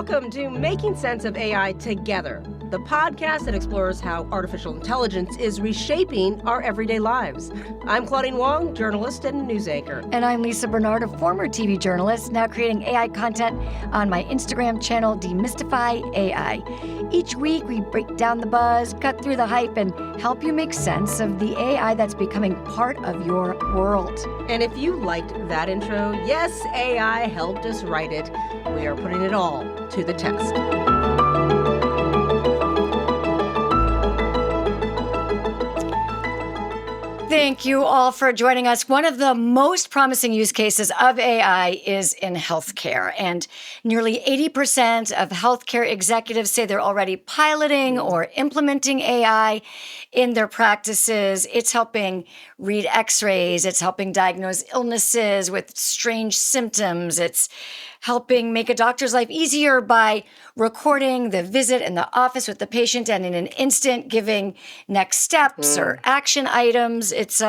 Welcome to Making Sense of AI Together, the podcast that explores how artificial intelligence is reshaping our everyday lives. I'm Claudine Wong, journalist and news anchor. And I'm Lisa Bernard, a former TV journalist, now creating AI content on my Instagram channel, Demystify AI. Each week, we break down the buzz, cut through the hype, and help you make sense of the AI that's becoming part of your world. And if you liked that intro, yes, AI helped us write it. We are putting it all to the test. Thank you all for joining us. One of the most promising use cases of AI is in healthcare, and nearly 80% of healthcare executives say they're already piloting or implementing AI in their practices. It's helping read x-rays. It's helping diagnose illnesses with strange symptoms. It's helping make a doctor's life easier by recording the visit in the office with the patient and in an instant giving next steps or action items. It's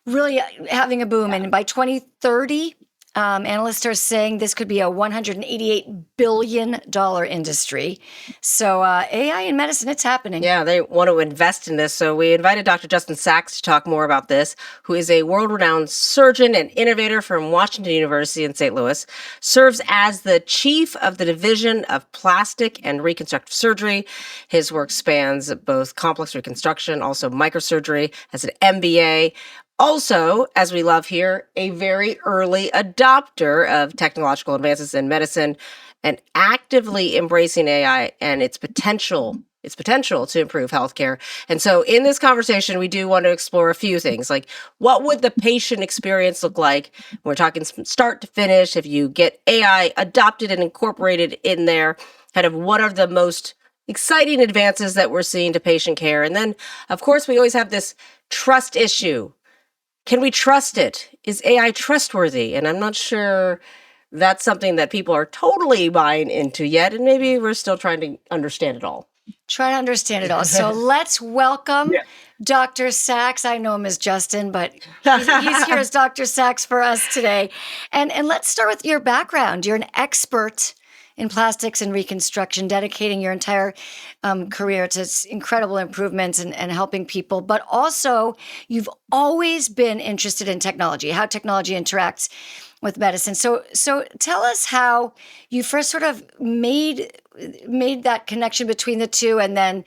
really having a boom. And by 2030, analysts are saying this could be a $188 billion industry. So AI in medicine, it's happening. Yeah, they want to invest in this. So we invited Dr. Justin Sacks to talk more about this, who is a world-renowned surgeon and innovator from Washington University in St. Louis, serves as the chief of the Division of Plastic and Reconstructive Surgery. His work spans both complex reconstruction, also microsurgery, has an MBA. Also, as we love here, a very early adopter of technological advances in medicine and actively embracing AI and its potential to improve healthcare. And so in this conversation, we do want to explore a few things, like what would the patient experience look like? We're talking start to finish. If you get AI adopted and incorporated in there, kind of what are the most exciting advances that we're seeing to patient care? And then, of course, we always have this trust issue. Can we trust it? Is AI trustworthy? And I'm not sure that's something that people are totally buying into yet. And maybe we're still trying to understand it all. Try to understand it all. So let's welcome Dr. Sacks. I know him as Justin, but he's here as Dr. Sacks for us today. And let's start with your background. You're an expert in plastics and reconstruction, dedicating your entire career to incredible improvements and helping people. But also, you've always been interested in technology, how technology interacts with medicine. So tell us how you first sort of made that connection between the two, and then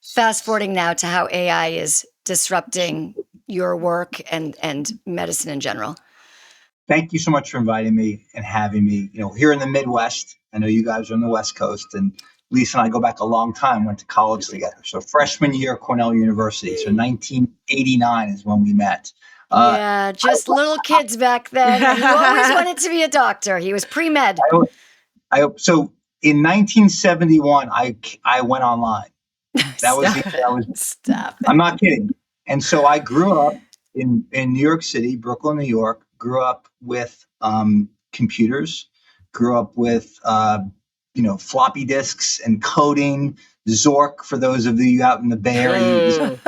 fast forwarding now to how AI is disrupting your work and medicine in general. Thank you so much for inviting me and having me. Here in the Midwest, I know you guys are on the West Coast, and Lisa and I go back a long time, went to college together. So freshman year, Cornell University. So 1989 is when we met. Just little kids back then. You always wanted to be a doctor. He was pre-med. So in 1971, I went online. That was Stop it. I'm not kidding. And so I grew up in New York City, Brooklyn, New York. Grew up with computers. Grew up with floppy disks and coding. Zork, for those of you out in the Bay Area,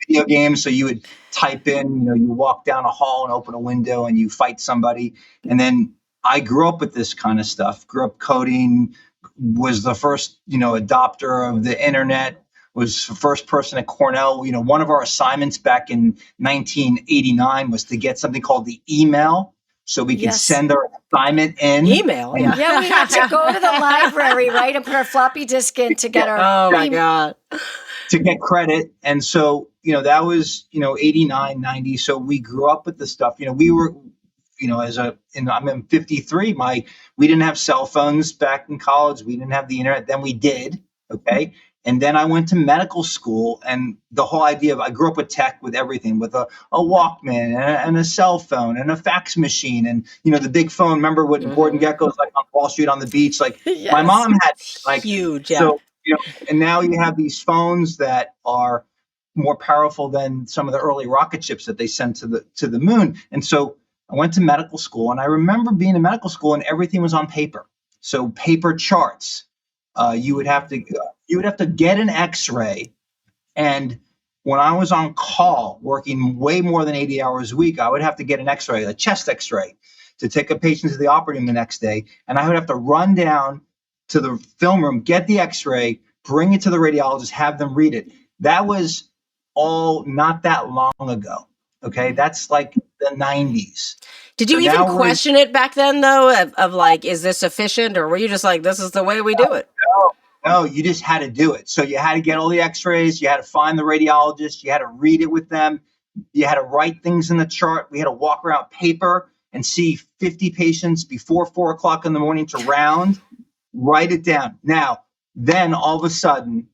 video games. So you would type in, you walk down a hall and open a window and you fight somebody. And then I grew up with this kind of stuff. Grew up coding. Was the first adopter of the internet. Was the first person at Cornell. One of our assignments back in 1989 was to get something called the email, so we could send our assignment in. Email, yeah. Yeah, we had to go to the library, right, and put our floppy disk in to get our. Oh my God. To get credit, and so that was 89, 90. So we grew up with the stuff. We were, I'm 53. We didn't have cell phones back in college. We didn't have the internet. Then we did. Okay. And then I went to medical school, and the whole idea of I grew up with tech, with everything, with a Walkman and a cell phone and a fax machine and the big phone. Remember what Gordon Gekko's like on Wall Street on the beach? Like my mom had huge. Yeah. So and now you have these phones that are more powerful than some of the early rocket ships that they sent to the moon. And so I went to medical school, and I remember being in medical school and everything was on paper. So paper charts. You would have to get an X-ray, and when I was on call working way more than 80 hours a week, I would have to get an X-ray, a chest X-ray, to take a patient to the operating room the next day, and I would have to run down to the film room, get the x-ray, bring it to the radiologist, have them read it. That was all not that long ago. Okay. That's like the 90s. Did you So even now question it back then, though, of like, is this sufficient? Or were you just like, this is the way we do it? No, you just had to do it. So you had to get all the x-rays. You had to find the radiologist. You had to read it with them. You had to write things in the chart. We had to walk around paper and see 50 patients before 4 o'clock in the morning to round, write it down. Now, then all of a sudden,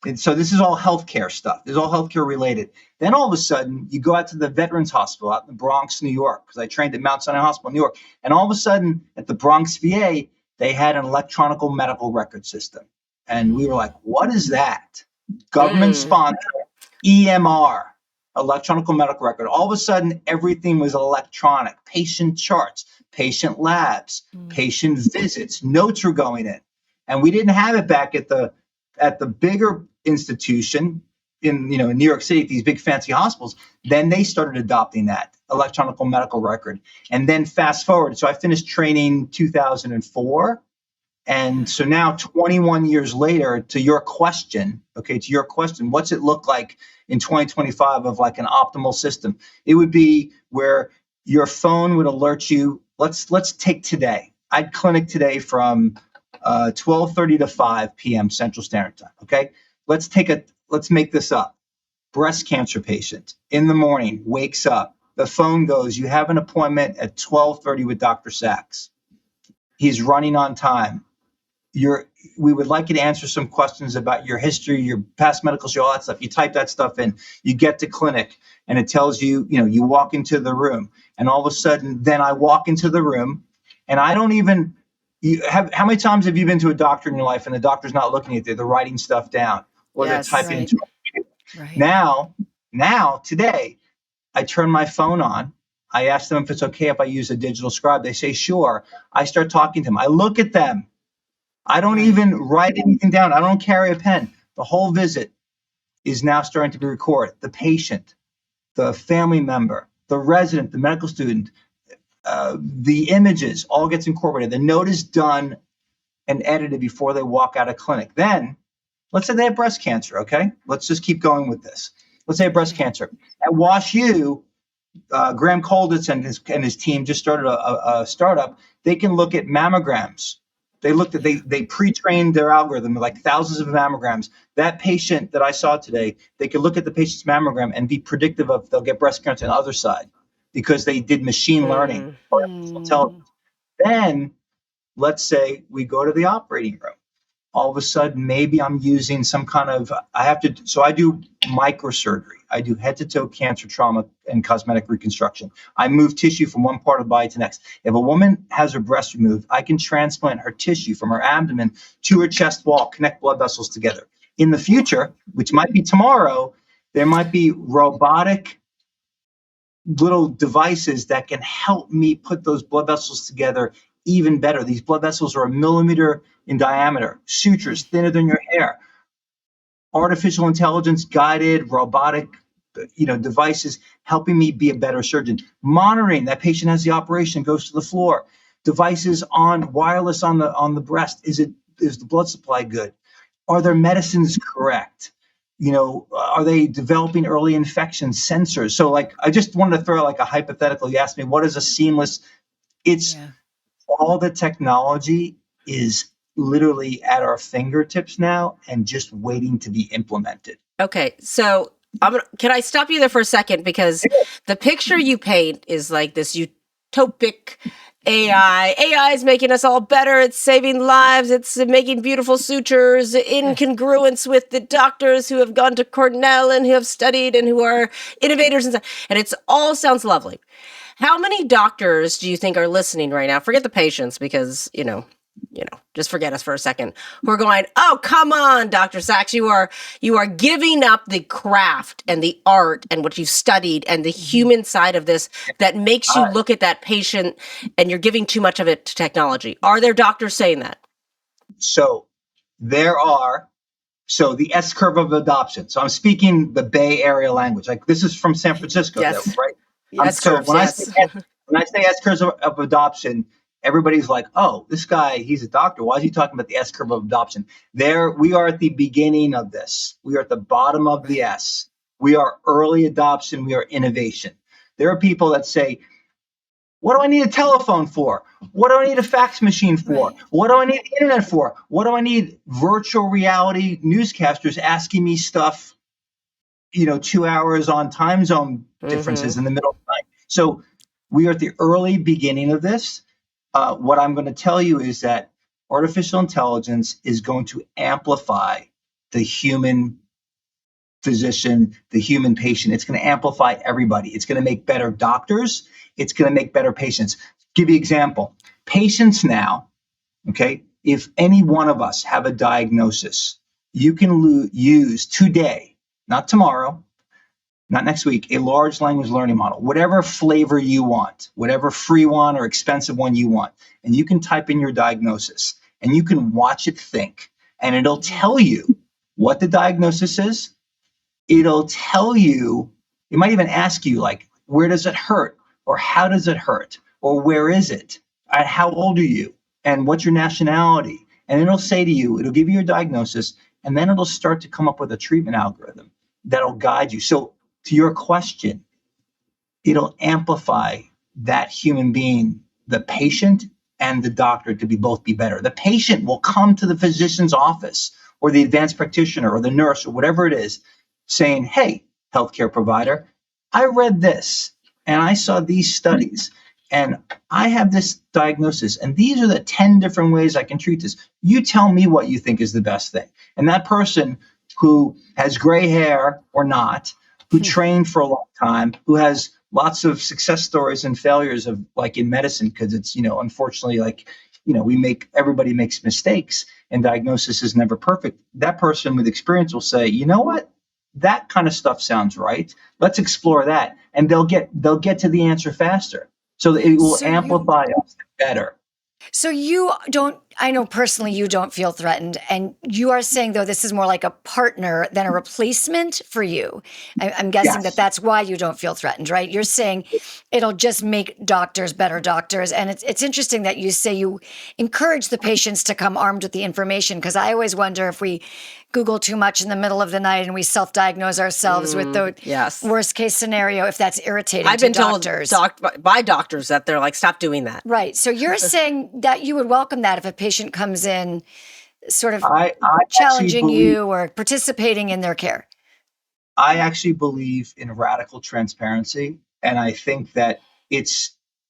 and so this is all healthcare stuff. This is all healthcare related. Then all of a sudden, you go out to the Veterans Hospital out in the Bronx, New York, because I trained at Mount Sinai Hospital in New York. And all of a sudden, at the Bronx VA, they had an electronic medical record system. And we were like, what is that? Government sponsored EMR, electronic medical record. All of a sudden, everything was electronic. Patient charts, patient labs, patient visits, notes were going in. And we didn't have it back at the bigger institution in New York City, these big fancy hospitals. Then they started adopting that electronic medical record. And then fast forward. So I finished training 2004. And so now 21 years later, to your question, what's it look like in 2025 of like an optimal system? It would be where your phone would alert you. Let's take today. I'd clinic today from 12:30 to 5 p.m. Central Standard Time. Okay, let's make this up. Breast cancer patient in the morning wakes up. The phone goes, you have an appointment at 12:30 with Dr. Sacks. He's running on time. We would like you to answer some questions about your history, your past medical history, all that stuff. You type that stuff in, you get to clinic, and it tells you, you walk into the room, and all of a sudden, then I walk into the room, and I don't even, how many times have you been to a doctor in your life, and the doctor's not looking at you, they're writing stuff down, or Yes, they're typing right. into it. Right. Now, today, I turn my phone on. I ask them if it's okay if I use a digital scribe. They say, sure. I start talking to them. I look at them. I don't even write anything down. I don't carry a pen. The whole visit is now starting to be recorded. The patient, the family member, the resident, the medical student, the images all gets incorporated. The note is done and edited before they walk out of clinic. Then, let's say they have breast cancer, okay? Let's just keep going with this. Let's say breast cancer. At Wash U, Graham Colditz and his team just started a startup. They can look at mammograms. They pre-trained their algorithm with like thousands of mammograms. That patient that I saw today, they could look at the patient's mammogram and be predictive of they'll get breast cancer on the other side because they did machine learning or intelligence. Then let's say we go to the operating room. All of a sudden, maybe I'm using some kind of, I do microsurgery. I do head to toe cancer trauma and cosmetic reconstruction. I move tissue from one part of the body to the next. If a woman has her breast removed, I can transplant her tissue from her abdomen to her chest wall, connect blood vessels together. In the future, which might be tomorrow, there might be robotic little devices that can help me put those blood vessels together even better. These blood vessels are 1 millimeter in diameter, sutures thinner than your hair. Artificial intelligence guided robotic, devices helping me be a better surgeon. Monitoring that patient has the operation, goes to the floor. Devices on wireless on the breast. Is the blood supply good? Are their medicines correct? Are they developing early infection sensors? So I just wanted to throw a hypothetical. You asked me, what is a seamless? It's all the technology is literally at our fingertips now and just waiting to be implemented. Okay, so can I stop you there for a second? Because the picture you paint is like this utopic AI. AI is making us all better. It's saving lives. It's making beautiful sutures in congruence with the doctors who have gone to Cornell and who have studied and who are innovators and stuff. And it all sounds lovely. How many doctors do you think are listening right now? Forget the patients because, just forget us for a second. Who are going, oh, come on, Dr. Sacks, you are giving up the craft and the art and what you've studied and the human side of this that makes you look at that patient and you're giving too much of it to technology. Are there doctors saying that? So there are. So the S curve of adoption. So I'm speaking the Bay Area language. Like this is from San Francisco, Yes. right? When I say S curves of adoption, everybody's like, oh, this guy, he's a doctor. Why is he talking about the S curve of adoption? There, we are at the beginning of this. We are at the bottom of the S. We are early adoption. We are innovation. There are people that say, what do I need a telephone for? What do I need a fax machine for? What do I need the internet for? What do I need virtual reality newscasters asking me stuff, 2 hours on time zone differences in the middle of the night? So we are at the early beginning of this. What I'm going to tell you is that artificial intelligence is going to amplify the human physician, the human patient. It's going to amplify everybody. It's going to make better doctors. It's going to make better patients. Give you an example. Patients now, okay, if any one of us have a diagnosis, you can use today, not tomorrow, not next week, a large language learning model, whatever flavor you want, whatever free one or expensive one you want. And you can type in your diagnosis and you can watch it think, and it'll tell you what the diagnosis is. It'll tell you, it might even ask you, like, where does it hurt? Or how does it hurt? Or where is it? And how old are you? And what's your nationality? And it'll say to you, it'll give you your diagnosis, and then it'll start to come up with a treatment algorithm that'll guide you. So to your question, it'll amplify that human being, the patient and the doctor, to both be better. The patient will come to the physician's office or the advanced practitioner or the nurse or whatever it is, saying, hey, healthcare provider, I read this and I saw these studies and I have this diagnosis and these are the 10 different ways I can treat this. You tell me what you think is the best thing. And that person who has gray hair or not, who trained for a long time, who has lots of success stories and failures of, like, in medicine, because it's, unfortunately, like, everybody makes mistakes and diagnosis is never perfect. That person with experience will say, you know what? That kind of stuff sounds right. Let's explore that. And they'll get to the answer faster. So it will amplify us better. So I know personally you don't feel threatened, and you are saying, though, this is more like a partner than a replacement for you. I'm guessing that's why you don't feel threatened, right? You're saying it'll just make doctors better doctors. And it's interesting that you say you encourage the patients to come armed with the information, because I always wonder if we Google too much in the middle of the night and we self-diagnose ourselves with the worst case scenario, if that's irritating to doctors. I've been told by doctors that they're like, stop doing that. Right. So you're saying that you would welcome that if a patient comes in sort of challenging you or participating in their care. I actually believe in radical transparency. And I think that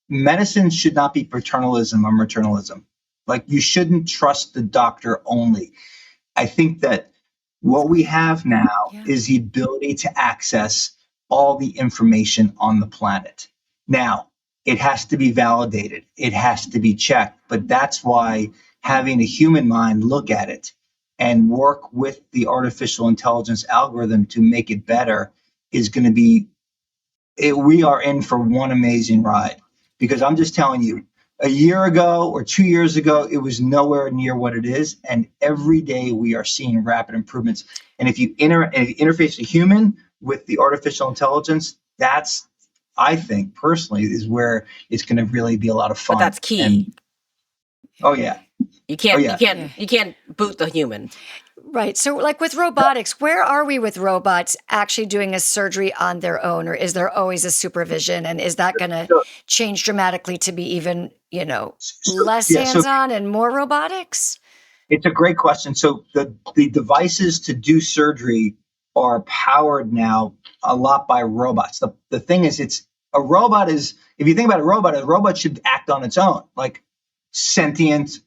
medicine should not be paternalism or maternalism. Like, you shouldn't trust the doctor only. I think that what we have now is the ability to access all the information on the planet. Now, it has to be validated. It has to be checked. But that's why having a human mind look at it and work with the artificial intelligence algorithm to make it better is going to be, we are in for one amazing ride. Because I'm just telling you, a year ago or 2 years ago, it was nowhere near what it is. And every day we are seeing rapid improvements. And if you interface a human with the artificial intelligence, that's, I think personally, is where it's going to really be a lot of fun. But that's key. You can't boot the human. Right. So, like with robotics, where are we with robots actually doing a surgery on their own, or is there always a supervision? And is that going to change dramatically to be even, less hands-on and more robotics? It's a great question. So the devices to do surgery are powered now a lot by robots. The thing is, if you think about a robot should act on its own, like sentient,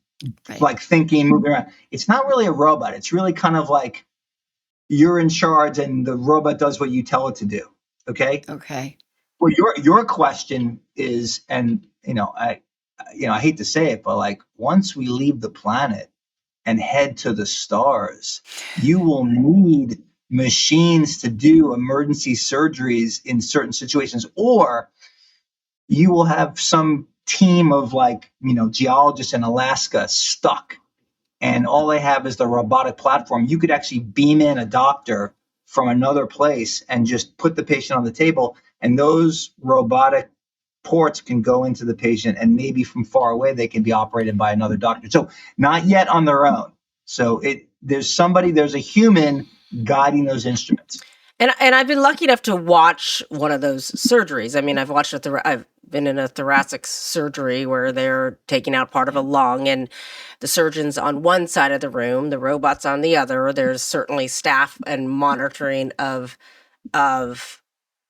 like thinking, moving around. It's not really a robot. It's really kind of like you're in charge and the robot does what you tell it to do. Okay. Okay. Well, your question is, and I hate to say it, but like, once we leave the planet and head to the stars, you will need machines to do emergency surgeries in certain situations, or you will have some team of geologists in Alaska stuck, and all they have is the robotic platform. You could actually beam in a doctor from another place and just put the patient on the table, and those robotic ports can go into the patient, and maybe from far away they can be operated by another doctor. So not yet on their own. So there's a human guiding those instruments. And I've been lucky enough to watch one of those surgeries. I mean, I've been in a thoracic surgery where they're taking out part of a lung, and the surgeon's on one side of the room, the robot's on the other. There's certainly staff and monitoring of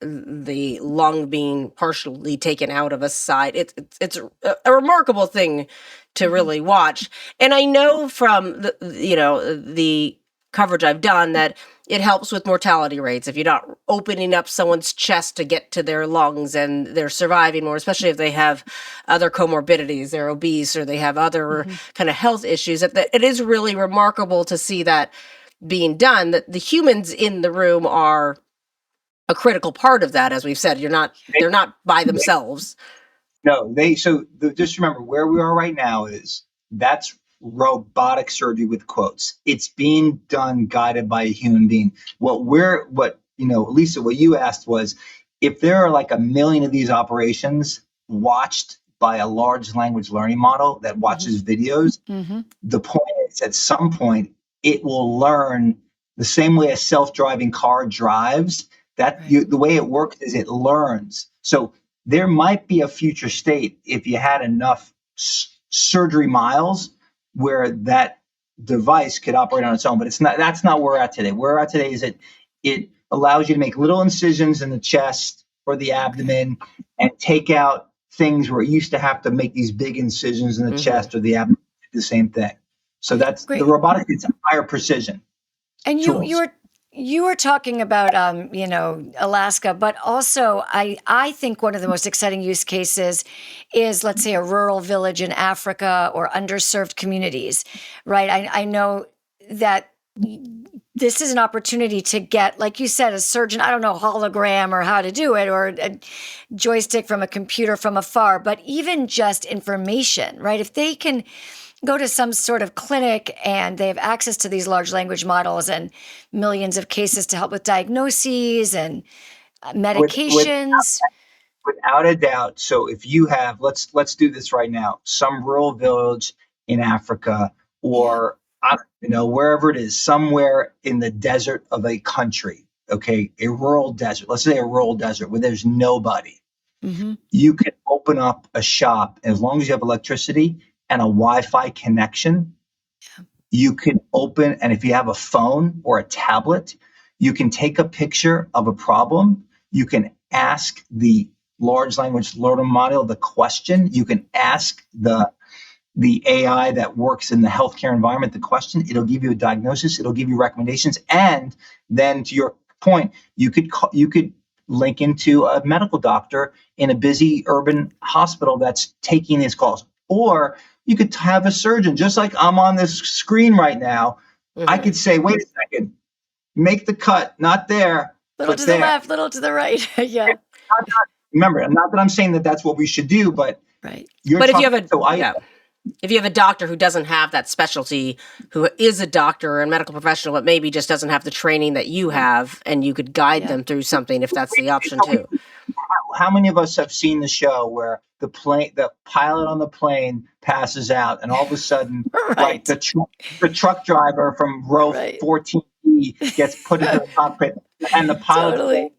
the lung being partially taken out of a side. It's a remarkable thing to really watch. And I know from the coverage I've done that it helps with mortality rates if you're not opening up someone's chest to get to their lungs, and they're surviving more, especially if they have other comorbidities, they're obese, or they have other kind of health issues. That it is really remarkable to see that being done, that the humans in the room are a critical part of that. As we've said, they're not by themselves. No, just remember where we are right now that's robotic surgery with quotes. It's being done guided by a human being. Lisa, what you asked was, if there are like 1 million of these operations watched by a large language learning model that watches videos, the point is at some point it will learn the same way a self-driving car drives. The way it works is it learns. So there might be a future state, if you had enough surgery miles, where that device could operate on its own. But that's not where we're at today. Where we're at today is that it allows you to make little incisions in the chest or the abdomen and take out things where it used to have to make these big incisions in the chest or the abdomen. The same thing. So that's the robotic. It's higher precision. And you were talking about, Alaska, but also I think one of the most exciting use cases is, let's say, a rural village in Africa or underserved communities, right? I know that this is an opportunity to get, like you said, a surgeon, I don't know, hologram or how to do it, or a joystick from a computer from afar, but even just information, right? If they can go to some sort of clinic and they have access to these large language models and millions of cases to help with diagnoses and medications. Without a doubt. So if you have, let's do this right now, some rural village in Africa, or wherever it is, somewhere in the desert of a country, okay, a rural desert, let's say a rural desert where there's nobody, you can open up a shop as long as you have electricity and a Wi-Fi connection. You can open, and if you have a phone or a tablet, you can take a picture of a problem. You can ask the large language learning model the question. You can ask the AI that works in the healthcare environment the question. It'll give you a diagnosis. It'll give you recommendations. And then, to your point, you could link into a medical doctor in a busy urban hospital that's taking these calls. Or you could have a surgeon, just like I'm on this screen right now. I could say, wait a second, make the cut, not there. Little to the left, little to the right. Yeah. Remember, not that I'm saying that that's what we should do, but right. If you have a doctor who doesn't have that specialty, who is a doctor and medical professional, but maybe just doesn't have the training that you have, and you could guide them through something, if that's the option too. How many of us have seen the show where the pilot on the plane passes out, and all of a sudden, like the truck driver from row 14B gets put into the cockpit, and the pilot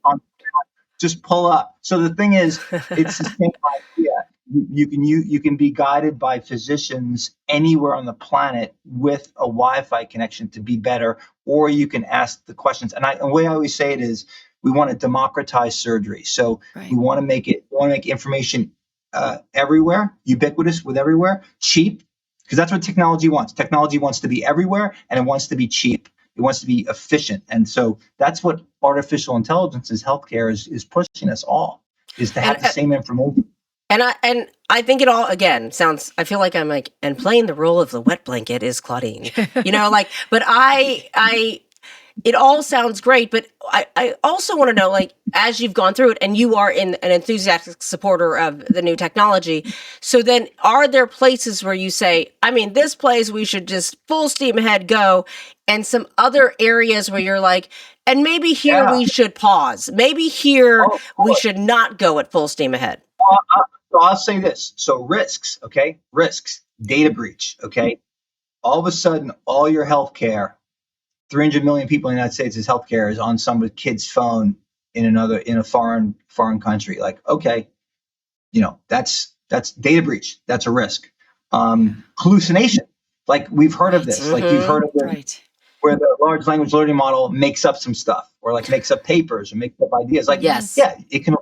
just pull up. So the thing is, it's the same idea. You can be guided by physicians anywhere on the planet with a Wi-Fi connection to be better, or you can ask the questions. And the way I always say it is, we want to democratize surgery. So we want to make information everywhere, ubiquitous with everywhere, cheap, because that's what technology wants. Technology wants to be everywhere, and it wants to be cheap. It wants to be efficient. And so that's what artificial intelligence is healthcare is pushing us all, is to have the same information. And I think it all, again, sounds, I feel like I'm like, and playing the role of the wet blanket is Claudine, but it all sounds great, but I also want to know, like, as you've gone through it, and you are an enthusiastic supporter of the new technology, so then are there places where you say, I mean, this place we should just full steam ahead go, and some other areas where you're like, and maybe here we should pause. Maybe here we should not go at full steam ahead. So I'll say this. So risks, okay? Risks, data breach, okay? All of a sudden, all your healthcare, 300 million people in the United States' healthcare is on some kid's phone in a foreign country. Like, okay, that's data breach. That's a risk. Hallucination. Like we've heard of this. Like you've heard of it, Right. where the large language learning model makes up some stuff, or like makes up papers, or makes up ideas. Like, Yes. yeah, it can.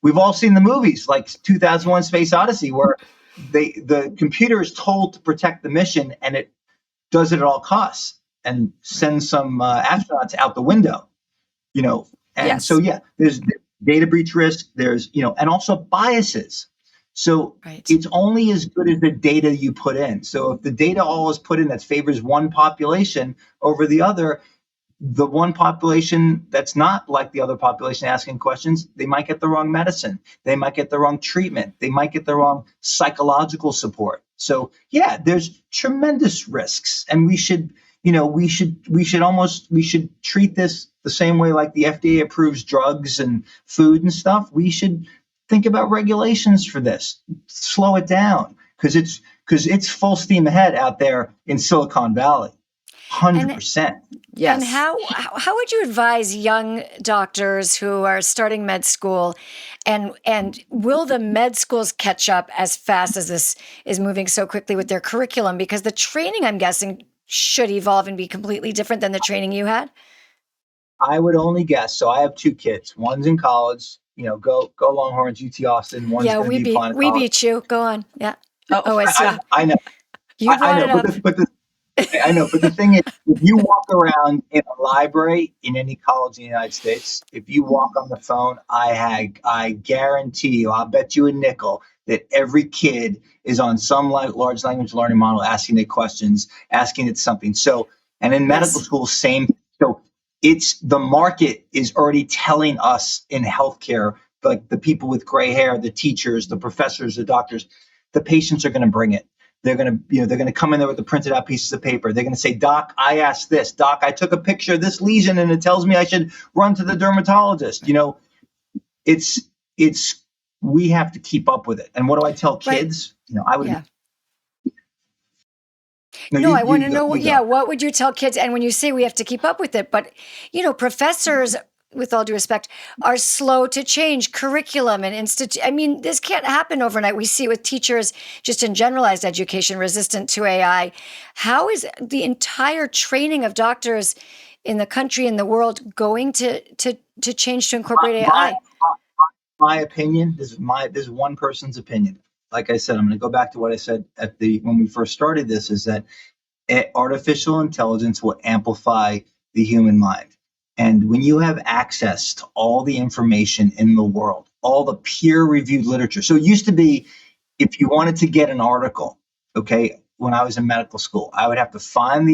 We've all seen the movies like 2001: Space Odyssey, where the computer is told to protect the mission, and it does it at all costs and sends some astronauts out the window. And Yes. so yeah, there's data breach risk. There's and also biases. So it's only as good as the data you put in. So if the data all is put in that favors one population over the other, the one population that's not like the other population asking questions, they might get the wrong medicine. They might get the wrong treatment. They might get the wrong psychological support. So yeah, there's tremendous risks, and we should treat this the same way like the FDA approves drugs and food and stuff. We should think about regulations for this, slow it down, because it's full steam ahead out there in Silicon Valley. 100%. Yes. And how would you advise young doctors who are starting med school, and will the med schools catch up as fast as this is moving so quickly with their curriculum? Because the training, I'm guessing, should evolve and be completely different than the training you had. I would only guess. So I have two kids. One's in college. Go Longhorns, UT Austin. One's going to be fun. We beat you. Go on. Yeah. I know. You brought it up. I know, but the thing is, if you walk around in a library in any college in the United States, if you walk on the phone, I guarantee you, I'll bet you a nickel that every kid is on some large language learning model, asking it questions, asking it something. So, and in medical school, same. So the market is already telling us in healthcare, like the people with gray hair, the teachers, the professors, the doctors, the patients are going to bring it. They're going to come in there with the printed out pieces of paper. They're going to say, Doc, I asked this. Doc, I took a picture of this lesion and it tells me I should run to the dermatologist. We have to keep up with it. And what do I tell kids? I would. Yeah. I want to know. What would you tell kids? And when you say we have to keep up with it, but professors, with all due respect, are slow to change curriculum and I mean, this can't happen overnight. We see it with teachers just in generalized education resistant to AI. How is the entire training of doctors in the country and the world going to change to incorporate AI? My opinion, this is one person's opinion. Like I said, I'm going to go back to what I said when we first started this, is that artificial intelligence will amplify the human mind. And when you have access to all the information in the world, all the peer-reviewed literature. So it used to be, if you wanted to get an article, okay, when I was in medical school, I would have to find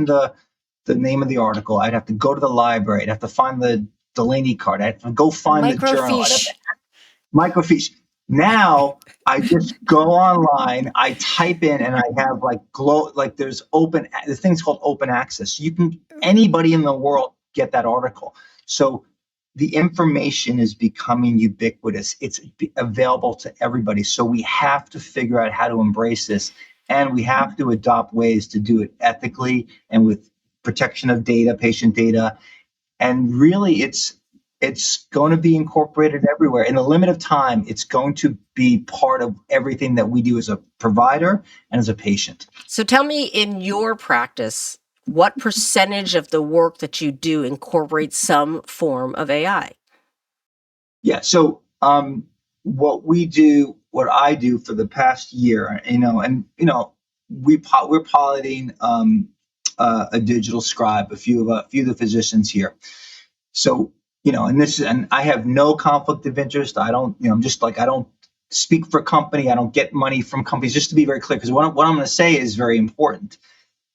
the name of the article. I'd have to go to the library. I'd have to find the Delaney card. I'd have to go find the journal. Microfiche. Now I just go online, I type in, and I have there's the thing's called open access. Anybody in the world get that article. So the information is becoming ubiquitous. It's available to everybody. So we have to figure out how to embrace this, and we have to adopt ways to do it ethically and with protection of data, patient data. And really it's going to be incorporated everywhere. In the limit of time, it's going to be part of everything that we do as a provider and as a patient. So tell me, in your practice, what percentage of the work that you do incorporates some form of AI? Yeah. So what I do for the past year, we're piloting a digital scribe, a few of the physicians here. So, and I have no conflict of interest. I don't, I don't speak for a company. I don't get money from companies, just to be very clear, because what I'm going to say is very important.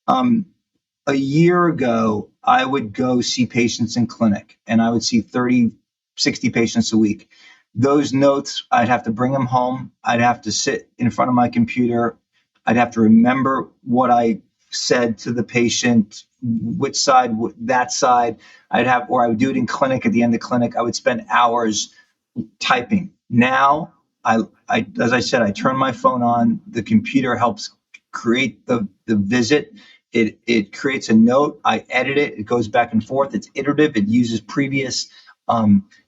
A year ago, I would go see patients in clinic, and I would see 30, 60 patients a week. Those notes, I'd have to bring them home. I'd have to sit in front of my computer. I'd have to remember what I said to the patient, which side, that side. I would do it in clinic. At the end of clinic, I would spend hours typing. Now, as I said, I turn my phone on. The computer helps create the visit. It creates a note. I edit it. It goes back and forth. It's iterative. It uses previous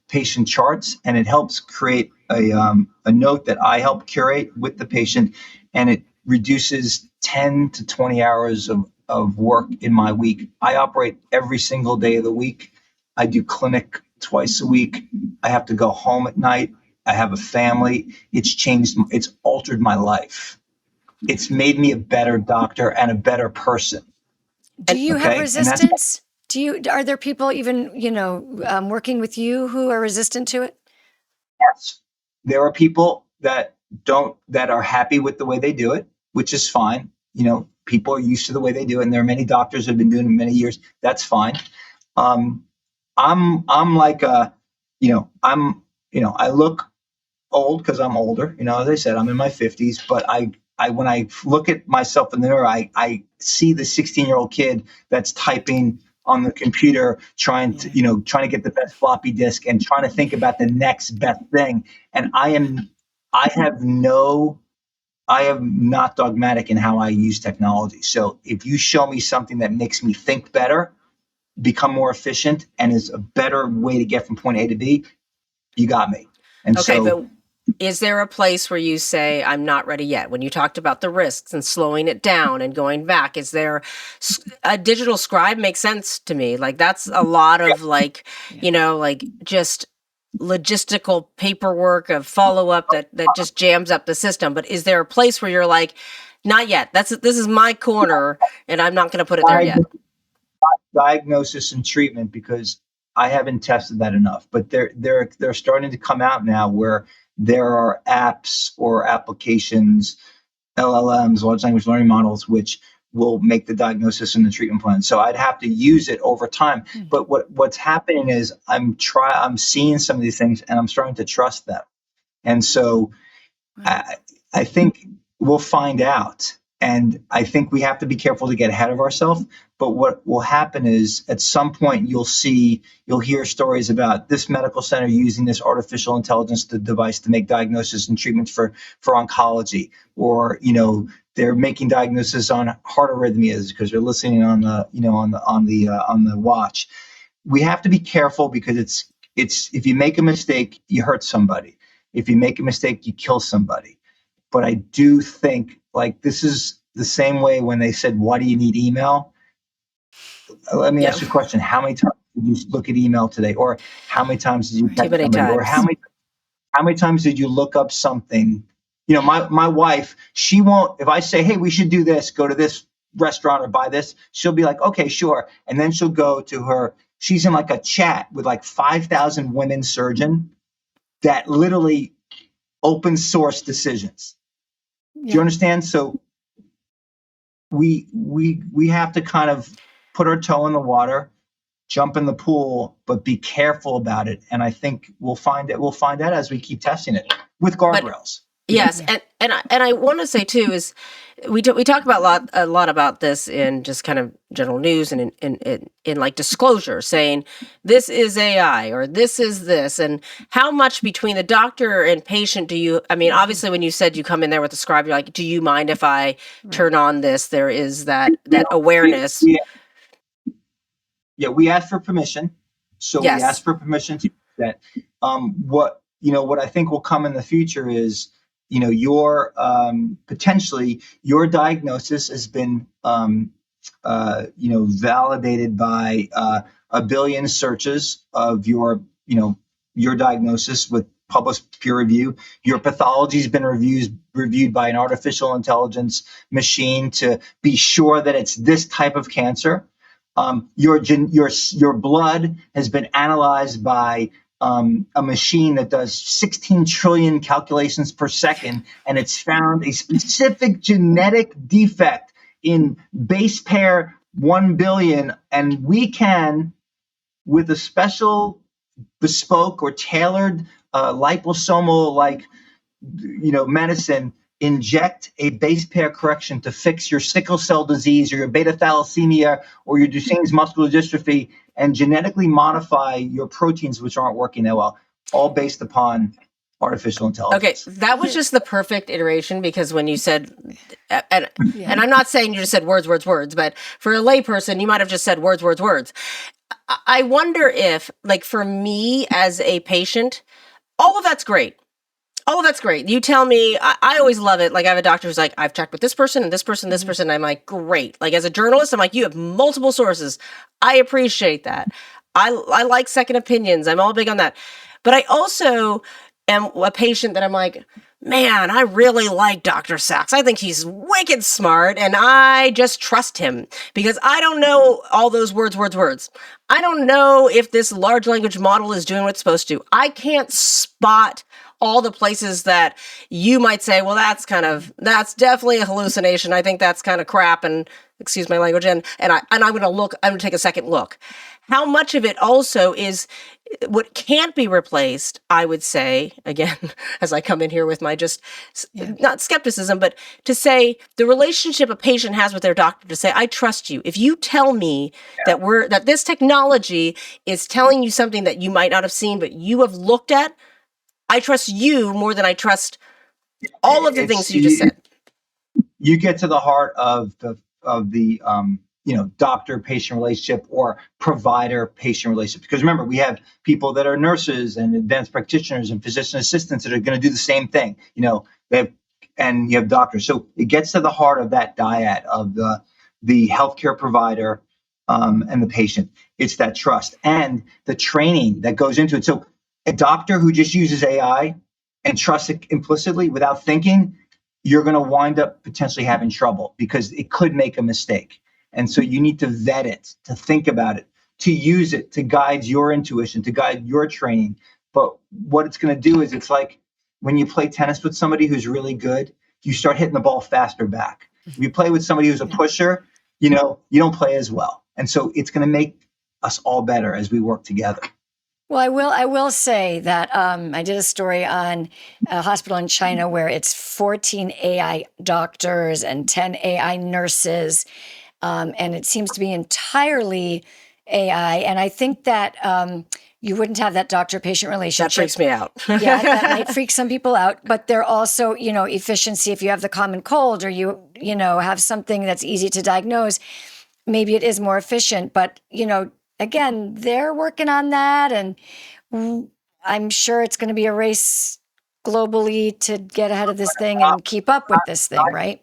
patient charts, and it helps create a note that I help curate with the patient, and it reduces 10 to 20 hours of work in my week. I operate every single day of the week. I do clinic twice a week. I have to go home at night. I have a family. It's altered my life. It's made me a better doctor and a better person. Do you have Okay? resistance? Are there people even, working with you who are resistant to it? Yes. There are people that are happy with the way they do it, which is fine. People are used to the way they do it, and there are many doctors who have been doing it many years. That's fine. I'm like I look old because I'm older. As I said, I'm in my 50s, but when I look at myself in the mirror, I see the 16-year-old kid that's typing on the computer, trying to get the best floppy disk and trying to think about the next best thing. And I am not dogmatic in how I use technology. So if you show me something that makes me think better, become more efficient, and is a better way to get from point A to B, you got me. And Okay, so, but is there a place where you say, I'm not ready yet? When you talked about the risks and slowing it down and going back, is there a digital scribe? Makes sense to me. Like, that's a lot of just logistical paperwork of follow-up that just jams up the system. But is there a place where you're like, not yet? This is my corner, and I'm not going to put it there yet. Diagnosis and treatment, because I haven't tested that enough. But they're starting to come out now where there are apps or applications, LLMs, large language learning models, which will make the diagnosis and the treatment plan. So I'd have to use it over time. But what's happening is I'm seeing some of these things and I'm starting to trust them. And so I think we'll find out. And I think we have to be careful to get ahead of ourselves. But what will happen is at some point you'll hear stories about this medical center using this artificial intelligence device to make diagnosis and treatments for oncology, or they're making diagnosis on heart arrhythmias because they're listening on the watch. We have to be careful because it's if you make a mistake, you hurt somebody. If you make a mistake, you kill somebody. But I do think this is the same way when they said, why do you need email? Let me ask you a question. How many times did you look at email today? Or how many times did you text somebody? Times. Or how many times did you look up something? My wife, she won't, if I say, hey, we should do this, go to this restaurant or buy this, she'll be like, okay, sure. And then she'll go to she's in a chat with 5,000 women surgeon that literally open source decisions. Do you understand? So we have to kind of put our toe in the water, jump in the pool, but be careful about it. And I think we'll find out as we keep testing it with guardrails. Yes, and I want to say too is we talk about a lot about this in just kind of general news and in like disclosure, saying this is AI or this is this, and how much between the doctor and patient do you? I mean, obviously, when you said you come in there with the scribe, you're like, do you mind if I turn on this? There is that awareness. We ask for permission, so yes. We ask for permission to do that. What I think will come in the future is, your potentially your diagnosis has been validated by 1 billion searches of your diagnosis with published peer review. Your pathology has been reviewed by an artificial intelligence machine to be sure that it's this type of cancer. Your blood has been analyzed by a machine that does 16 trillion calculations per second, and it's found a specific genetic defect in base pair 1 billion. And we can, with a special bespoke or tailored liposomal medicine, inject a base pair correction to fix your sickle cell disease or your beta thalassemia or your Duchenne's muscular dystrophy, and genetically modify your proteins which aren't working that well, all based upon artificial Okay, intelligence. that was just the perfect iteration, because when you said, and I'm not saying you just said words, but for a layperson, you might have just said words, words, words. I wonder if, like, for me as a patient, all of that's great. All of that's great. You tell me, I always love it. Like, I have a doctor who's like, I've checked with this person and this person, this person. I'm like, great. Like, as a journalist, I'm like, you have multiple sources. I appreciate that. I like second opinions. I'm all big on that. But I also am a patient that I'm like, man, I really like Dr. Sacks. I think he's wicked smart, and I just trust him because I don't know all those words, words, words. I don't know if this large language model is doing what it's supposed to. I can't spot all the places that you might say, well, that's definitely a hallucination. I think that's kind of crap, and excuse my language. And I'm going to take a second look. How much of it also is what can't be replaced, I would say, again, as I come in here with my not skepticism, but to say the relationship a patient has with their doctor, to say, I trust you. If you tell me that this technology is telling you something that you might not have seen, but you have looked at, I trust you more than I trust all of the things you just said. You get to the heart of the doctor-patient relationship or provider-patient relationship. Because remember, we have people that are nurses and advanced practitioners and physician assistants that are going to do the same thing. And you have doctors. So it gets to the heart of that dyad of the healthcare provider and the patient. It's that trust and the training that goes into it. So a doctor who just uses AI and trusts it implicitly without thinking, you're going to wind up potentially having trouble because it could make a mistake. And so you need to vet it, to think about it, to use it, to guide your intuition, to guide your training. But what it's going to do is, it's like when you play tennis with somebody who's really good, you start hitting the ball faster back. If you play with somebody who's a pusher, you don't play as well. And so it's going to make us all better as we work together. Well, I will say that I did a story on a hospital in China where it's 14 AI doctors and 10 AI nurses, and it seems to be entirely AI. And I think that you wouldn't have that doctor-patient relationship. That freaks me out. Yeah, that might freak some people out. But they're also, efficiency. If you have the common cold or you have something that's easy to diagnose, maybe it is more efficient. But, again, they're working on that, and I'm sure it's going to be a race globally to get ahead of this thing and keep up with this thing, right?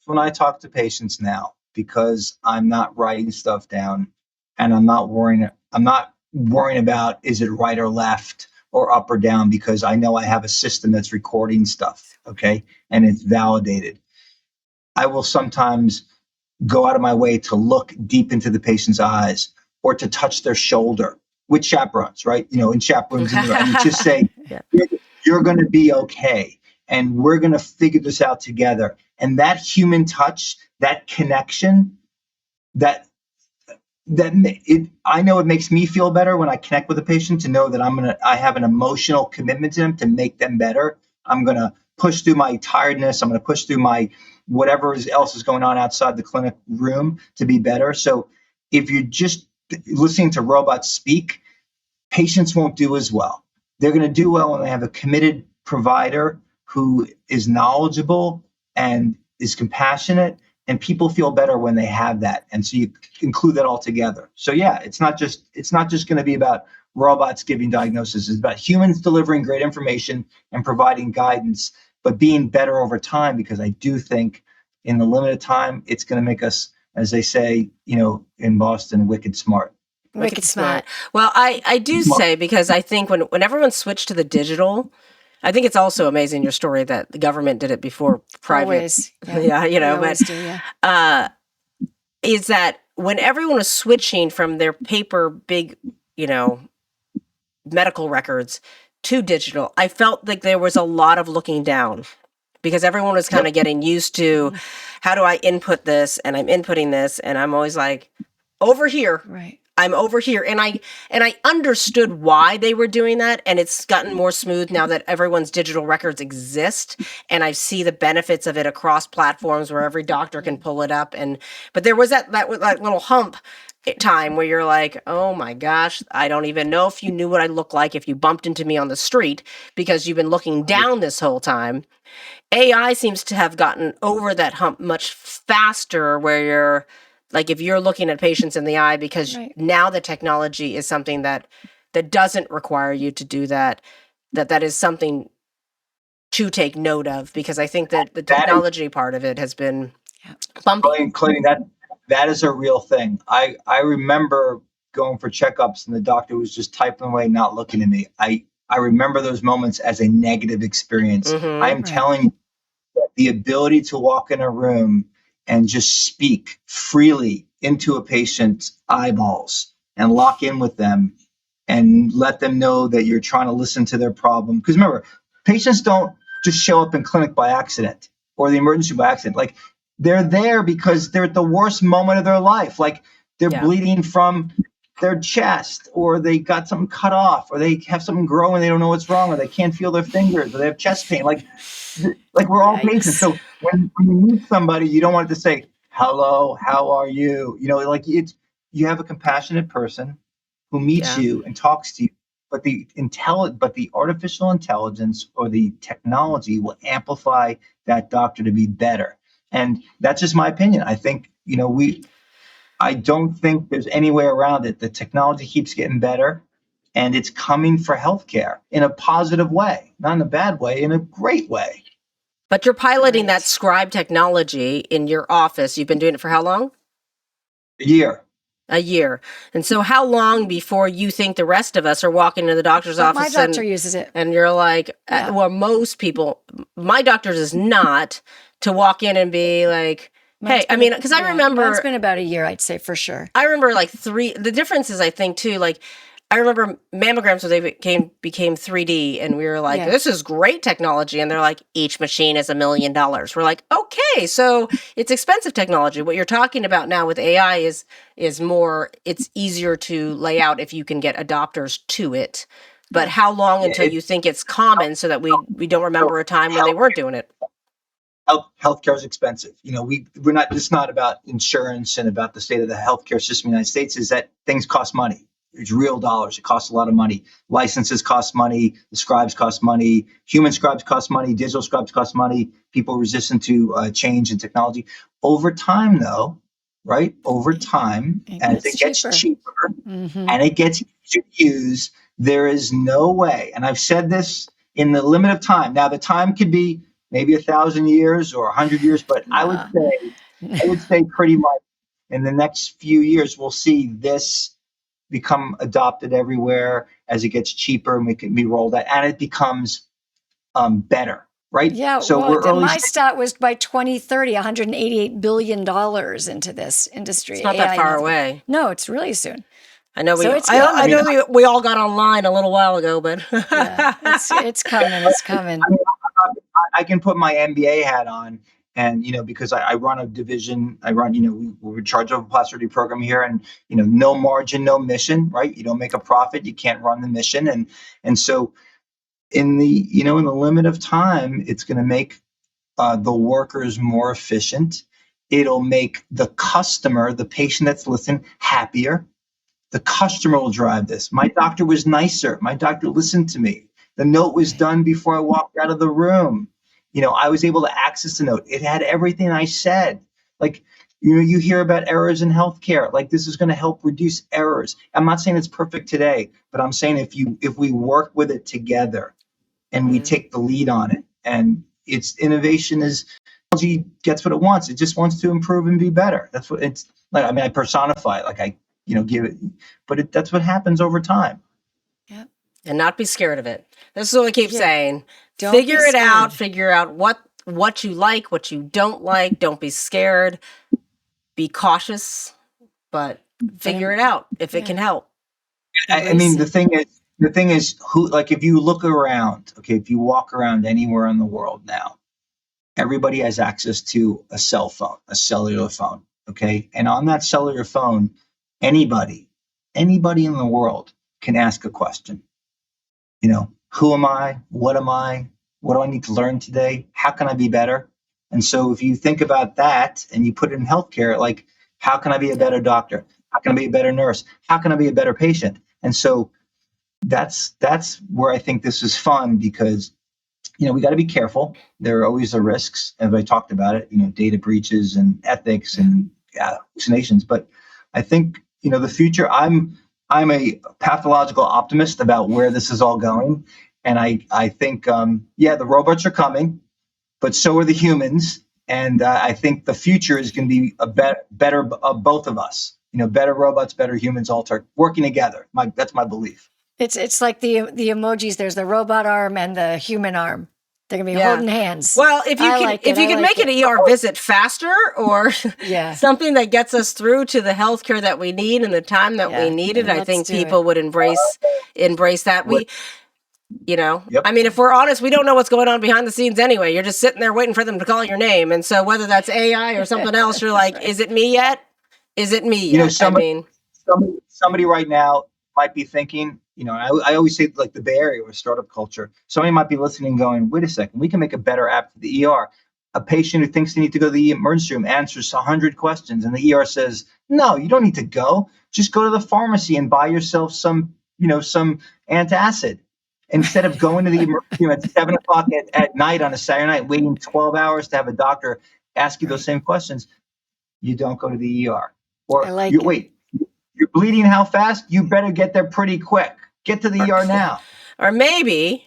When I talk to patients now, because I'm not writing stuff down and I'm not worrying about is it right or left or up or down, because I know I have a system that's recording stuff, okay, and it's validated. I will sometimes go out of my way to look deep into the patient's eyes or to touch their shoulder with chaperones, right? In chaperones, and just say, you're going to be okay. And we're going to figure this out together. And that human touch, that connection, I know it makes me feel better when I connect with a patient, to know that I have an emotional commitment to them to make them better. I'm going to push through my tiredness. I'm going to push through my whatever else is going on outside the clinic room to be better. So if you're just listening to robots speak, patients won't do as well. They're going to do well when they have a committed provider who is knowledgeable and is compassionate, and people feel better when they have that. And so you include that all together. So yeah, it's not just going to be about robots giving diagnoses. It's about humans delivering great information and providing guidance, but being better over time, because I do think in the limited time, it's going to make us, as they say, in Boston, wicked smart. Wicked smart. Well, I do say, because I think when everyone switched to the digital, I think it's also amazing, your story, that the government did it before private. Always. Is that when everyone was switching from their paper big, medical records to digital, I felt like there was a lot of looking down, because everyone was kind of getting used to, how do I input this? And I'm inputting this, and I'm always like, over here. Right. I'm over here. And I understood why they were doing that. And it's gotten more smooth now that everyone's digital records exist. And I see the benefits of it across platforms where every doctor can pull it up. But there was that little hump time where you're like, oh my gosh, I don't even know if you knew what I look like if you bumped into me on the street because you've been looking down this whole time. AI seems to have gotten over that hump much faster where you're like, if you're looking at patients in the eye, because now the technology is something that doesn't require you to do that is something to take note of, because I think that the technology part of it has been bumpy. Including that is a real thing. I remember going for checkups and the doctor was just typing away, not looking at me. I remember those moments as a negative experience. I am telling you that the ability to walk in a room and just speak freely into a patient's eyeballs and lock in with them and let them know that you're trying to listen to their problem. Because remember, patients don't just show up in clinic by accident or the emergency by accident. Like, they're there because they're at the worst moment of their life. Like, they're bleeding from their chest, or they got something cut off, or they have something grow and they don't know what's wrong, or they can't feel their fingers, or they have chest pain. Like we're all patients. So when you meet somebody, you don't want to say, hello, how are you? You know, like you have a compassionate person who meets you and talks to you, but the artificial intelligence or the technology will amplify that doctor to be better. And that's just my opinion. I think, I don't think there's any way around it. The technology keeps getting better, and it's coming for healthcare in a positive way, not in a bad way, in a great way. But you're piloting that scribe technology in your office. You've been doing it for how long? A year. And so how long before you think the rest of us are walking into the doctor's office? My doctor uses it. And you're like, well, most people, my doctor's is not to walk in and be like, hey, I mean, because I remember. It's been about a year, I'd say, for sure. I remember the difference is, I think, too, like, I remember mammograms when they became 3D, and we were like, this is great technology. And they're like, each machine is $1 million. We're like, okay, so it's expensive technology. What you're talking about now with AI is more, it's easier to lay out if you can get adopters to it. But how long until you think it's common so that we don't remember a time when they weren't doing it? Healthcare is expensive. We're not just not about insurance and about the state of the healthcare system in the United States, is that things cost money. It's real dollars. It costs a lot of money. Licenses cost money. The scribes cost money. Human scribes cost money. Digital scribes cost money. People resistant to change in technology. Over time, though, right? Over time, as it gets cheaper and it gets easier to use, there is no way. And I've said this in the limit of time. Now, the time could be maybe 1,000 years or 100 years, but I would say pretty much in the next few years, we'll see this become adopted everywhere as it gets cheaper and we can be rolled out, and it becomes better, right? Yeah. So my stat was by 2030, $188 billion into this industry. It's not that far away. No, it's really soon. I know we all got online a little while ago, but it's coming. It's coming. I can put my MBA hat on, and because I run a division, we're in charge of a plasticity program here, and no margin, no mission, right? You don't make a profit, you can't run the mission, and so in the limit of time, it's going to make the workers more efficient. It'll make the customer, the patient that's listening, happier. The customer will drive this. My doctor was nicer. My doctor listened to me. The note was done before I walked out of the room. I was able to access the note. It had everything I said. Like, you hear about errors in healthcare. Like, this is going to help reduce errors. I'm not saying it's perfect today, but I'm saying if we work with it together and we take the lead on it, and its innovation is, technology gets what it wants. It just wants to improve and be better. That's what it's like. I mean, I personify it, like I give it, but that's what happens over time. Yeah. And not be scared of it. This is what I keep saying. Figure it out. Figure out what you like, what you don't like. Don't be scared. Be cautious, but figure it out if it can help. I mean, the thing is, if you look around, okay, if you walk around anywhere in the world now, everybody has access to a cell phone, a cellular phone, okay? And on that cellular phone, anybody anybody in the world can ask a question. Who am I? What am I? What do I need to learn today? How can I be better? And so if you think about that and you put it in healthcare, like, how can I be a better doctor? How can I be a better nurse? How can I be a better patient? And so that's where I think this is fun, because we got to be careful. There are always the risks. Everybody talked about it, data breaches and ethics and hallucinations. But I think, the future, I'm a pathological optimist about where this is all going. And I think, the robots are coming, but so are the humans. And I think the future is going to be a better of both of us. Better robots, better humans, all working together. That's my belief. It's like the emojis. There's the robot arm and the human arm. They're gonna be holding hands. Well, if you can make an ER visit faster, or something that gets us through to the healthcare that we need and the time that we need it, I think people would embrace that. I mean, if we're honest, we don't know what's going on behind the scenes anyway. You're just sitting there waiting for them to call your name, and so whether that's AI or something else, you're like, is it me yet? Is it me yet? Somebody right now might be thinking, I always say, like, the Bay Area or startup culture, somebody might be listening going, wait a second, we can make a better app for the ER. A patient who thinks they need to go to the emergency room answers 100 questions, and the ER says, no, you don't need to go. Just go to the pharmacy and buy yourself some antacid. Instead of going to the emergency room at 7 o'clock at night on a Saturday night, waiting 12 hours to have a doctor ask you those same questions, you don't go to the ER. Or wait, you're bleeding how fast? You better get there pretty quick. Get to the ER now. Or maybe,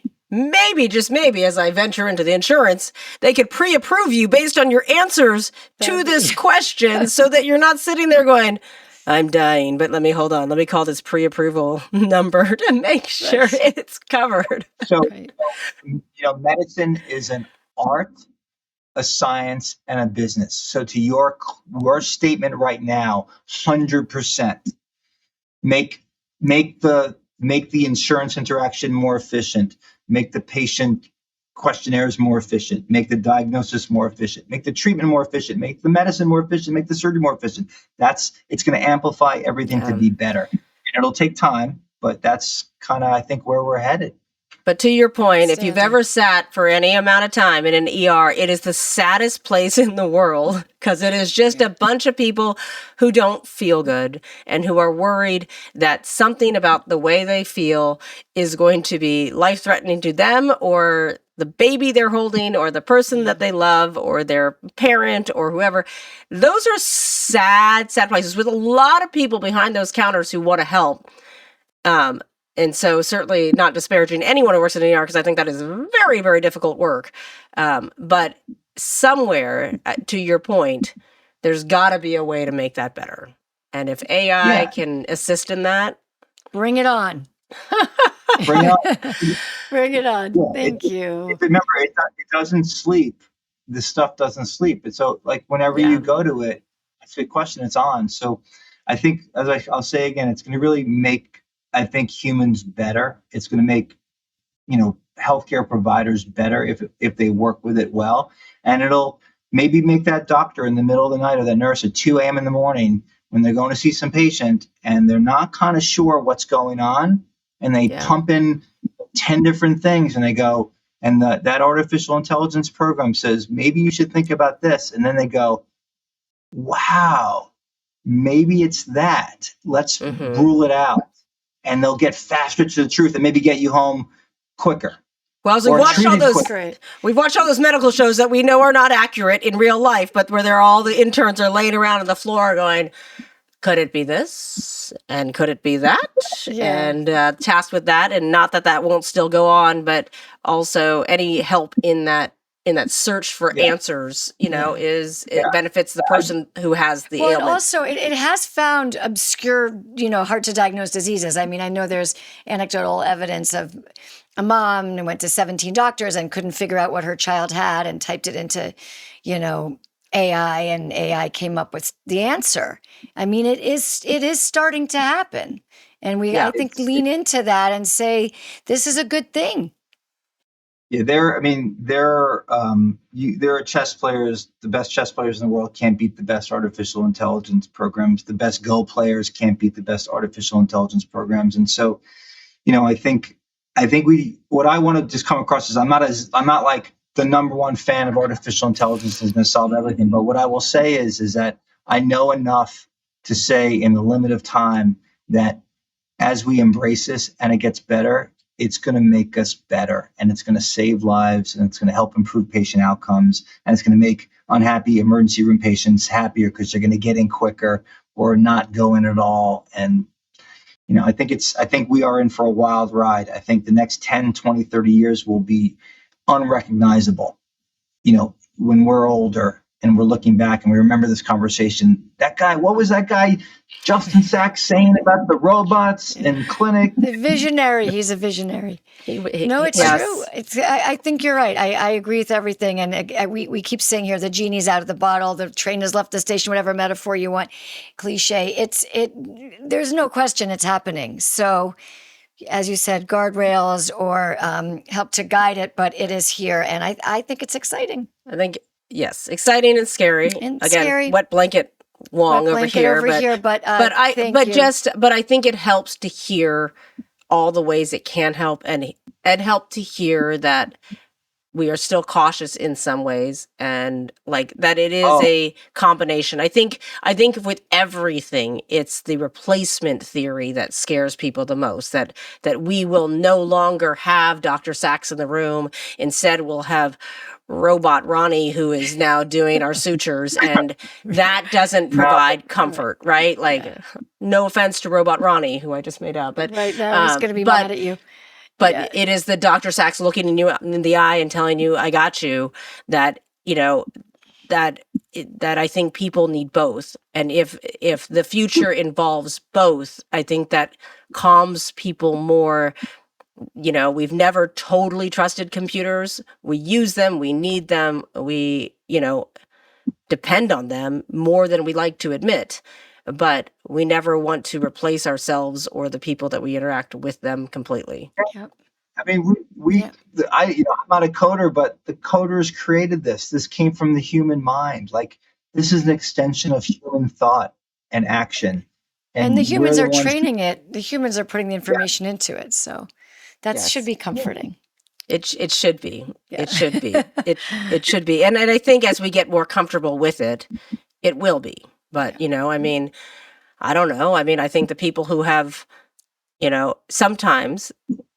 just maybe, as I venture into the insurance, they could pre-approve you based on your answers to this question, so that you're not sitting there going, I'm dying, but let me call this pre-approval number to make sure it's covered. So, medicine is an art, a science, and a business. So to your statement right now, 100%, make the insurance interaction more efficient, make the patient questionnaires more efficient, make the diagnosis more efficient, make the treatment more efficient, make the medicine more efficient, make the surgery more efficient. It's going to amplify everything to be better. And it'll take time, but that's kind of, I think, where we're headed. But to your point, if you've ever sat for any amount of time in an ER, it is the saddest place in the world, because it is just a bunch of people who don't feel good and who are worried that something about the way they feel is going to be life-threatening to them, or the baby they're holding, or the person that they love, or their parent, or whoever. Those are sad places with a lot of people behind those counters who want to help. And so certainly not disparaging anyone who works in an ER, because I think that is very, very difficult work. But somewhere, to your point, there's got to be a way to make that better. And if AI can assist in that, bring it on. Bring it on. Bring it on. Thank you. Remember, it doesn't sleep. This stuff doesn't sleep. It's so, like, whenever you go to it, it's a question, it's on. So I think, as I'll say again, it's going to really make, I think, humans better. It's going to make, healthcare providers better if they work with it well. And it'll maybe make that doctor in the middle of the night, or that nurse at 2 a.m. in the morning, when they're going to see some patient and they're not kind of sure what's going on, and they pump in 10 different things, and they go, and that artificial intelligence program says, maybe you should think about this. And then they go, wow, maybe it's that. Let's rule it out. And they'll get faster to the truth and maybe get you home quicker. Well, as we've watched all those medical shows that we know are not accurate in real life, but where all the interns are laying around on the floor going, could it be this? And could it be that? And tasked with that. And not that won't still go on, but also any help in that search for answers, it benefits the person who has the ailment. Also, it has found obscure, hard to diagnose diseases. I mean, I know there's anecdotal evidence of a mom who went to 17 doctors and couldn't figure out what her child had, and typed it into, AI, and AI came up with the answer. I mean, it is starting to happen. And I think, lean into that and say, this is a good thing. Yeah, there are chess players. The best chess players in the world can't beat the best artificial intelligence programs. The best Go players can't beat the best artificial intelligence programs. And so, what I want to just come across is I'm not like the number one fan of artificial intelligence is going to solve everything. But what I will say is that I know enough to say in the limit of time that as we embrace this and it gets better, it's going to make us better, and it's going to save lives, and it's going to help improve patient outcomes, and it's going to make unhappy emergency room patients happier because they're going to get in quicker or not go in at all. And I think we are in for a wild ride. I think the next 10, 20, 30 years will be unrecognizable. When we're older and we're looking back and we remember this conversation, that guy, what was that guy, Justin Sacks, saying about the robots in clinic? The visionary. He's a visionary. No, it's true. I think you're right. I agree with everything. And we keep saying here, the genie's out of the bottle, the train has left the station, whatever metaphor you want, cliche. There's no question it's happening. So, as you said, guardrails or help to guide it, but it is here. And I think it's exciting. I think, yes, exciting and scary. Wet blanket Wong over here. But I think it helps to hear all the ways it can help and help to hear that we are still cautious in some ways, and like that it is a combination. I think with everything, it's the replacement theory that scares people the most, that we will no longer have Dr. Sacks in the room. Instead, we'll have Robot Ronnie, who is now doing our sutures, and that doesn't provide comfort, right? Like, no offense to Robot Ronnie, who I just made up, but right now he's going to be mad at you. But it is the Dr. Sacks looking you in the eye and telling you, "I got you." That that I think people need both, and if the future involves both, I think that calms people more. We've never totally trusted computers. We use them, we need them, we depend on them more than we like to admit. But we never want to replace ourselves or the people that we interact with them completely. Yep. I mean, I'm not a coder, but the coders created this. This came from the human mind. Like, this is an extension of human thought and action. And the humans are training it. The humans are putting the information into it. So that should be comforting. It should be. Yeah. It should be. It should be. And I think as we get more comfortable with it, it will be. But, I don't know. I think the people who have, sometimes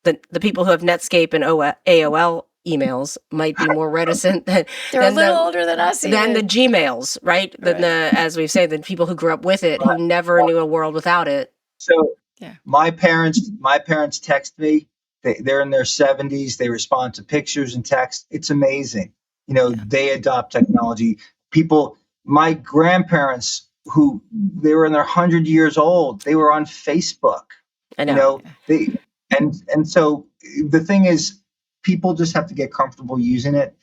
the people who have Netscape and AOL emails might be more reticent than they're a little older than us, than the Gmails, right? Than as we've said, the people who grew up with it, who never knew a world without it. So my parents text me. They're in their 70s. They respond to pictures and text. It's amazing. They adopt technology. My grandparents, who they were in their 100 years old, they were on Facebook. I know. And so the thing is, people just have to get comfortable using it.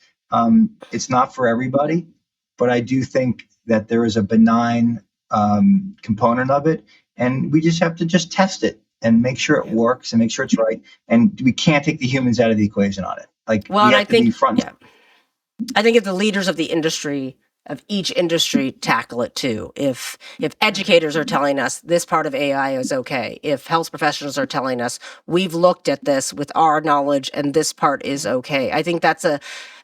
It's not for everybody, but I do think that there is a benign component of it, and we just have to just test it and make sure it works and make sure it's right. And we can't take the humans out of the equation on it. I think if the leaders of the industry, of each industry, tackle it too. If educators are telling us this part of AI is okay, if health professionals are telling us we've looked at this with our knowledge and this part is okay, I think that's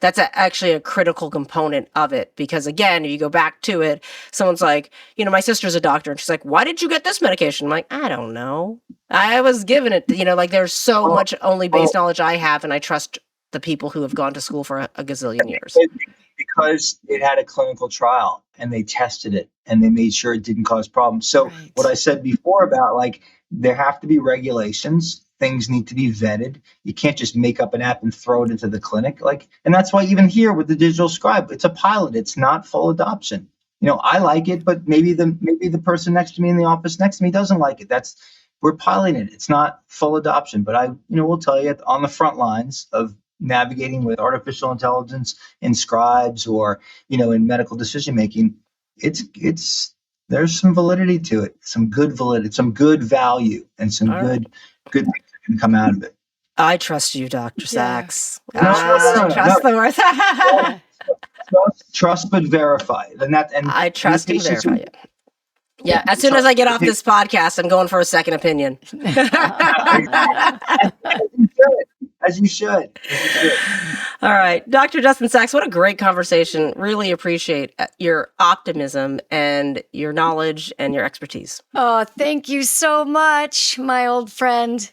actually a critical component of it. Because again, if you go back to it, someone's like, my sister's a doctor, and she's like, "Why did you get this medication?" I'm like, "I don't know. I was given it." There's so much only base knowledge I have, and I trust the people who have gone to school for a gazillion years. Because it had a clinical trial and they tested it and they made sure it didn't cause problems. So what I said before about there have to be regulations, things need to be vetted. You can't just make up an app and throw it into the clinic. And that's why even here with the digital scribe, it's a pilot. It's not full adoption. I like it, but maybe the person next to me in the office next to me doesn't like it. We're piloting it. It's not full adoption, but I will tell you on the front lines of navigating with artificial intelligence in scribes or in medical decision making, there's some validity to it, some good validity, some good value, and some good things that can come out of it. I trust you, Dr. Yeah. Sacks. No, no. Trust the worth. Trust but verify. And I trust the and patients verify who- it. Yeah, as soon as I get off this podcast, I'm going for a second opinion. As you should. All right. Dr. Justin Sacks, what a great conversation. Really appreciate your optimism and your knowledge and your expertise. Oh, thank you so much, my old friend.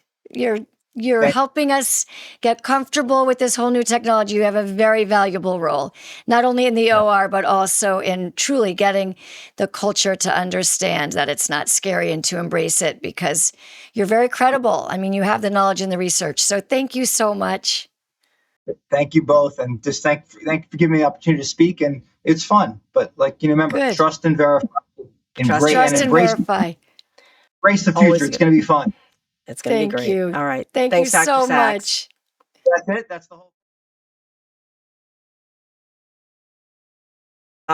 You're helping us get comfortable with this whole new technology. You have a very valuable role, not only in the OR, but also in truly getting the culture to understand that it's not scary and to embrace it, because you're very credible. I mean, you have the knowledge and the research. So thank you so much. Thank you both. And just thank you for giving me the opportunity to speak. And it's fun. But remember, Good. trust and verify. Trust and verify. Embrace the Always future. It's good. going to be fun. It's going to be Thank great. you. All right. Thank Thanks, you Dr. so Sacks. much. That's it. That's the whole